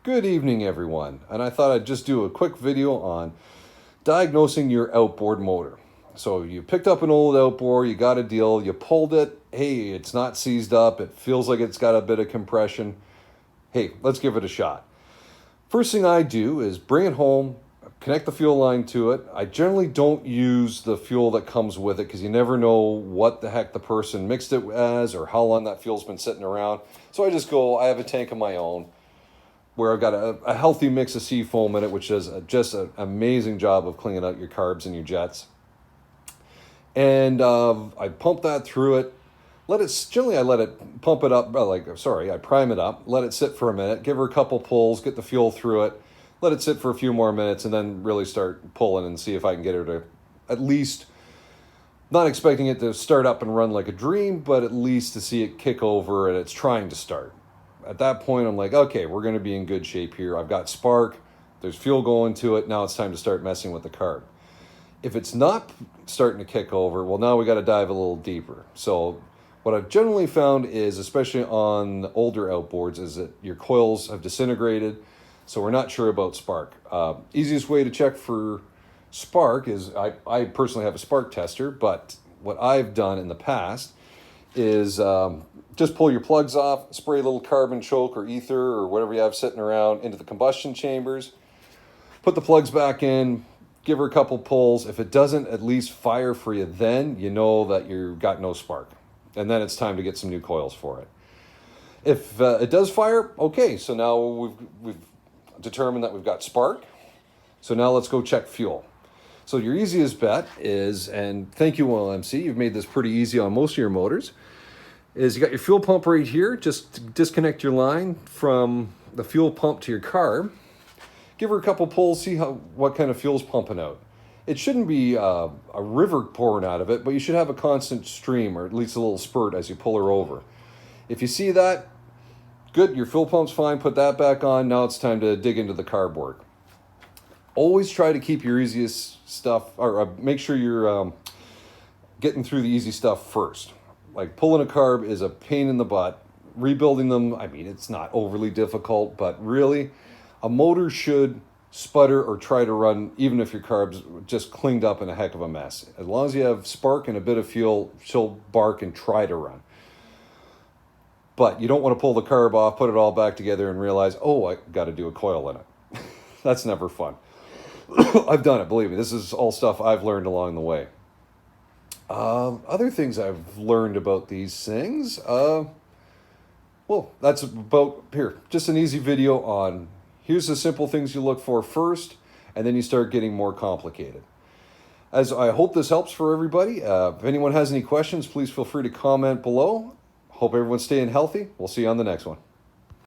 Good evening, everyone, and I thought I'd just do a quick video on diagnosing your outboard motor. So you picked up an old outboard, you got a deal, you pulled it, hey, it's not seized up, it feels like it's got a bit of compression. Hey, let's give it a shot. First thing I do is bring it home, connect the fuel line to it. I generally don't use the fuel that comes with it because you never know what the heck the person mixed it as or how long that fuel's been sitting around. So I just go, I have a tank of my own where I've got a healthy mix of seafoam in it, which does just an amazing job of cleaning out your carbs and your jets. And I pump that through it. I let it pump it up, I prime it up, let it sit for a minute, give her a couple pulls, get the fuel through it, let it sit for a few more minutes, and then really start pulling and see if I can get her to at least, not expecting it to start up and run like a dream, but at least to see it kick over and it's trying to start. At that point, I'm like, okay, we're going to be in good shape here. I've got spark, there's fuel going to it, now it's time to start messing with the carb. If it's not starting to kick over, well, now we got to dive a little deeper. So what I've generally found is, especially on older outboards, is that your coils have disintegrated, so we're not sure about spark. Easiest way to check for spark is, I personally have a spark tester, but what I've done in the past is just pull your plugs off, spray a little carbon choke or ether or whatever you have sitting around into the combustion chambers, put the plugs back in, give her a couple pulls. If it doesn't at least fire for you, then you know that you've got no spark. And then it's time to get some new coils for it. If it does fire, okay, so now we've determined that we've got spark. So now let's go check fuel. So your easiest bet is, and thank you, OLMC, you've made this pretty easy on most of your motors, is you got your fuel pump right here. Just disconnect your line from the fuel pump to your carb. Give her a couple pulls, see what kind of fuel's pumping out. It shouldn't be a river pouring out of it, but you should have a constant stream or at least a little spurt as you pull her over. If you see that, good, your fuel pump's fine, put that back on. Now it's time to dig into the carb work. Always try to keep your easiest stuff, or make sure you're getting through the easy stuff first. Like pulling a carb is a pain in the butt. Rebuilding them, I mean, it's not overly difficult, but really, a motor should sputter or try to run even if your carb's just cleaned up in a heck of a mess. As long as you have spark and a bit of fuel, she'll bark and try to run. But you don't want to pull the carb off, put it all back together and realize, oh, I got to do a coil in it. That's never fun. I've done it, believe me. This is all stuff I've learned along the way. Other things I've learned about these things, well, that's about here. Just an easy video on here's the simple things you look for first, and then you start getting more complicated. As I hope this helps for everybody. If anyone has any questions, please feel free to comment below. Hope everyone's staying healthy. We'll see you on the next one.